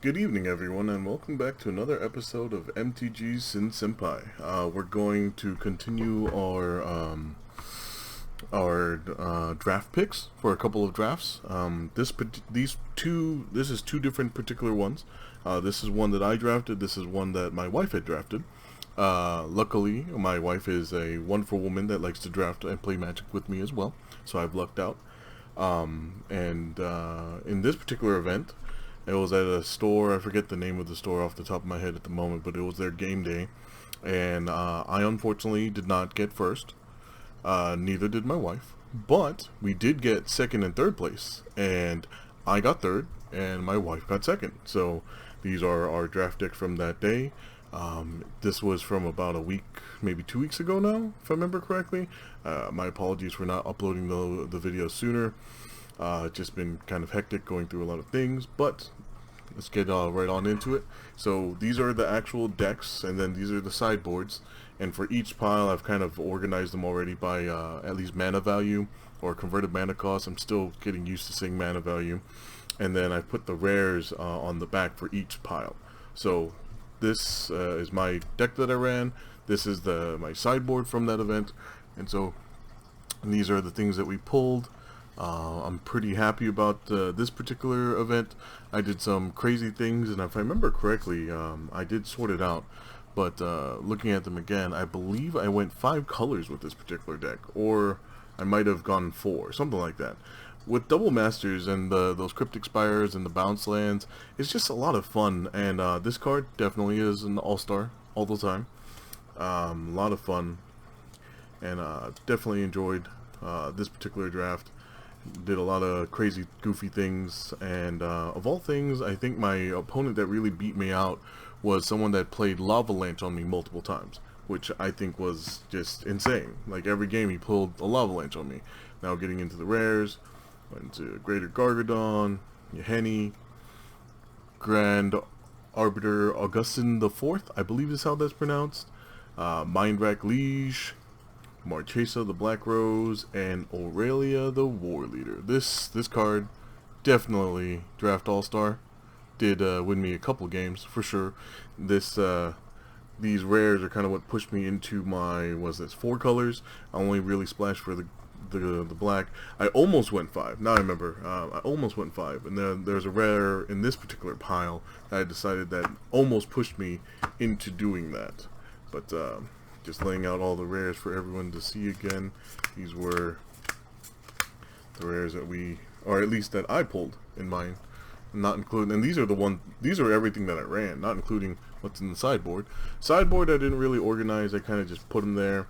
Good evening, everyone, and welcome back to another episode of MTG Sin Senpai. We're going to continue our draft picks for a couple of drafts. This is two different particular ones. This is one that I drafted. This is one that my wife had drafted. Luckily, my wife is a wonderful woman that likes to draft and play Magic with me as well, so I've lucked out. In this particular event, it was at a store. I forget the name of the store off the top of my head at the moment, but it was their game day, and I unfortunately did not get first. Neither did my wife, but we did get second and third place, and I got third, and my wife got second. So these are our draft decks from that day. This was from about a week, maybe 2 weeks ago now, if I remember correctly. My apologies for not uploading the video sooner. Just been kind of hectic going through a lot of things, but let's get right on into it. So these are the actual decks, and then these are the sideboards. And for each pile, I've kind of organized them already by at least mana value or converted mana cost. I'm still getting used to saying mana value. And then I put the rares on the back for each pile. So this is my deck that I ran. This is my sideboard from that event. And so these are the things that we pulled. I'm pretty happy about this particular event. I did some crazy things, and if I remember correctly, I did sort it out. But looking at them again, I believe I went 5 colors with this particular deck, or I might have gone 4, something like that. With Double Masters and those Cryptic Spires and the Bounce Lands, it's just a lot of fun, and this card definitely is an all-star all the time. A lot of fun, and definitely enjoyed this particular draft. Did a lot of crazy, goofy things, and of all things, I think my opponent that really beat me out was someone that played Lavalanche on me multiple times, which I think was just insane. Like, every game he pulled a Lavalanche on me. Now getting into the rares, went to Greater Gargadon, Yahenni, Grand Arbiter Augustin the Fourth, I believe is how that's pronounced, Mindrack Liege, Marchesa the Black Rose, and Aurelia the War Leader. This card definitely draft all-star. Did win me a couple games for sure. These rares are kind of what pushed me into my 4 colors. I only really splashed for the black. I almost went 5. Now I remember. I almost went 5, and then there's a rare in this particular pile that I decided that almost pushed me into doing that. But just laying out all the rares for everyone to see again. These were the rares that or at least that I pulled in mine, not including. And these are everything that I ran, not including what's in the sideboard. Sideboard I didn't really organize. I kind of just put them there.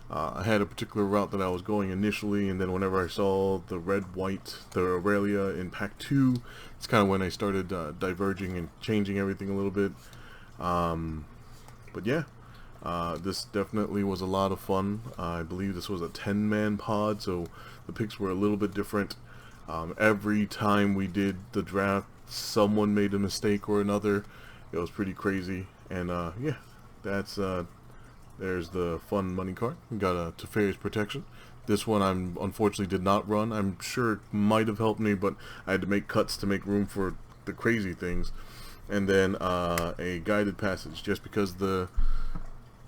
I had a particular route that I was going initially, and then whenever I saw the the Aurelia in pack 2, it's kind of when I started diverging and changing everything a little bit. But yeah. This definitely was a lot of fun. I believe this was a 10-man pod, so the picks were a little bit different. Every time we did the draft, someone made a mistake or another. It was pretty crazy, and yeah, there's the fun money card. We got a Teferi's Protection. This one I unfortunately did not run. I'm sure it might have helped me, but I had to make cuts to make room for the crazy things. And then a Guided Passage, just because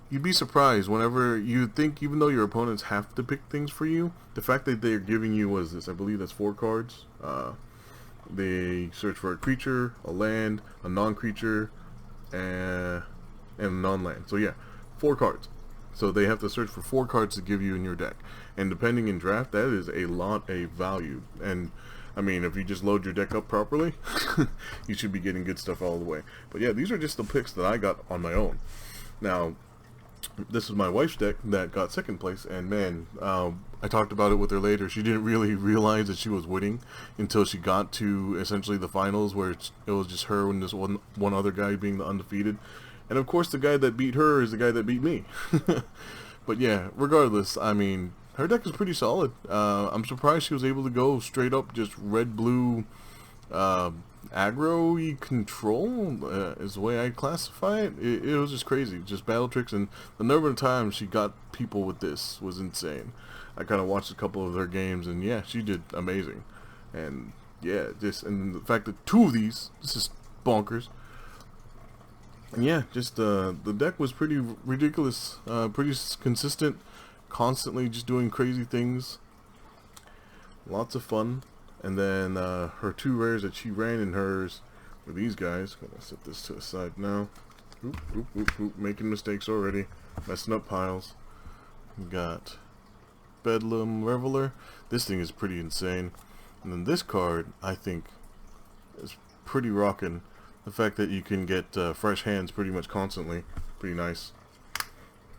you'd be surprised whenever you think, even though your opponents have to pick things for you, the fact that they're giving you, what is this? I believe that's 4 cards. They search for a creature, a land, a non-creature, and a non-land. So yeah, 4 cards. So they have to search for 4 cards to give you in your deck. And depending in draft, that is a lot of value. And I mean, if you just load your deck up properly, you should be getting good stuff all the way. But yeah, these are just the picks that I got on my own. Now, this is my wife's deck that got second place, and man, I talked about it with her later. She didn't really realize that she was winning until she got to essentially the finals, where it was just her and this one other guy being the undefeated. And of course, the guy that beat her is the guy that beat me. But yeah, regardless, I mean, her deck is pretty solid. I'm surprised she was able to go straight up just red-blue aggro-y control is the way I classify it. It was just crazy, just battle tricks, and the number of times she got people with this was insane. I kind of watched a couple of her games, and yeah, she did amazing. And yeah, and the fact that 2 of these, this is bonkers. And yeah, just the deck was pretty ridiculous, pretty consistent, constantly just doing crazy things. Lots of fun. And then her 2 rares that she ran in hers were these guys. Gonna set this to the side now. Oop, oop, oop, oop. Making mistakes already, messing up piles. We got Bedlam Reveler. This thing is pretty insane. And then this card, I think, is pretty rockin'. The fact that you can get fresh hands pretty much constantly, pretty nice.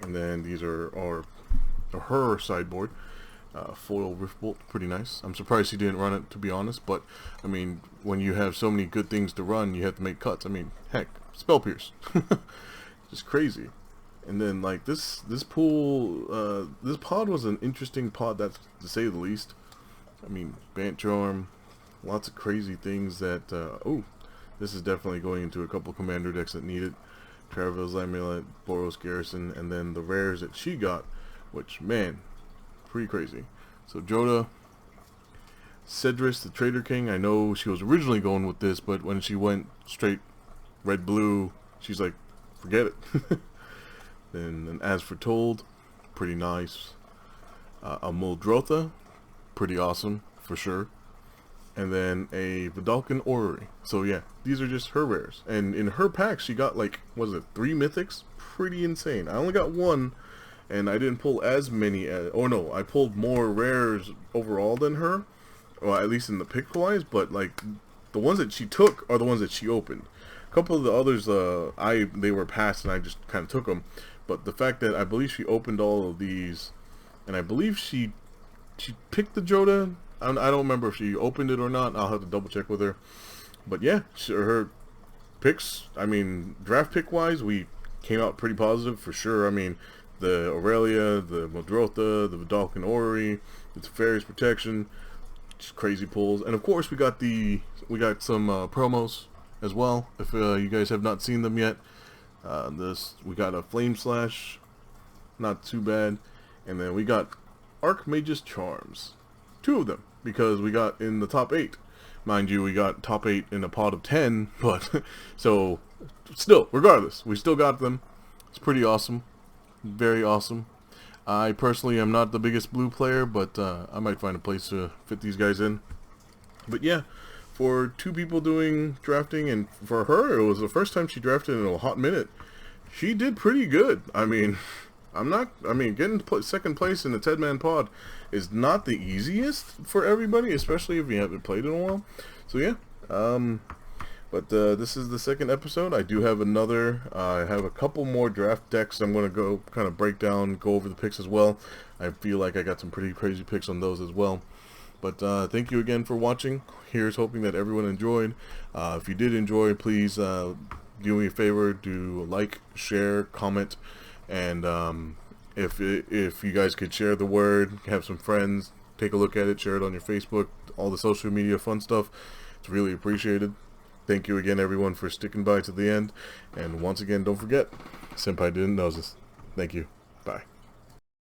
And then these are her sideboard. Foil Riftbolt, pretty nice. I'm surprised he didn't run it, to be honest, but I mean, when you have so many good things to run, you have to make cuts. I mean, heck, Spell Pierce. Just crazy. And then like this pool, this pod was an interesting pod, that's to say the least. I mean, Bant Charm, lots of crazy things that, oh, this is definitely going into a couple commander decks that need it. Travel's Amulet, Boros Garrison, and then the rares that she got, which, man, pretty crazy. So Jodah, Cedrus, the Trader King. I know she was originally going with this, but when she went straight red-blue, she's like, forget it. And As Foretold, pretty nice. A Muldrotha, pretty awesome, for sure. And then a Vedalken Orrery. So yeah, these are just her rares. And in her pack, she got like, what is it, 3 mythics? Pretty insane. I only got 1, and I didn't pull as many as, oh no, I pulled more rares overall than her. Well, at least in the pick-wise, but like, the ones that she took are the ones that she opened. A couple of the others, they were passed and I just kind of took them. But the fact that I believe she opened all of these, and I believe she picked the Jodah. I don't remember if she opened it or not. I'll have to double check with her. But yeah, her picks, I mean, draft pick wise, we came out pretty positive for sure. I mean, the Aurelia, the Muldrotha, the Vedalken Orrery, the Teferi's Protection, just crazy pulls. And of course, we got some promos as well. If you guys have not seen them yet, we got a Flame Slash, not too bad, and then we got Archmage's Charms. 2 of them, because we got in the top 8. Mind you, we got top 8 in a pot of 10, but, so, still, regardless, we still got them. It's pretty awesome. Very awesome. I personally am not the biggest blue player, but I might find a place to fit these guys in. But yeah, for 2 people doing drafting, and for her, it was the first time she drafted in a hot minute. She did pretty good. I mean, getting second place in the Tedman pod is not the easiest for everybody, especially if you haven't played in a while. So yeah, but this is the second episode. I do have another. I have a couple more draft decks I'm going to go kind of break down, go over the picks as well. I feel like I got some pretty crazy picks on those as well. But thank you again for watching. Here's hoping that everyone enjoyed. If you did enjoy, please do me a favor, do like, share, comment. And if you guys could share the word, have some friends, take a look at it, share it on your Facebook, all the social media fun stuff, it's really appreciated. Thank you again, everyone, for sticking by to the end. And once again, don't forget, Senpai didn't know this. Thank you.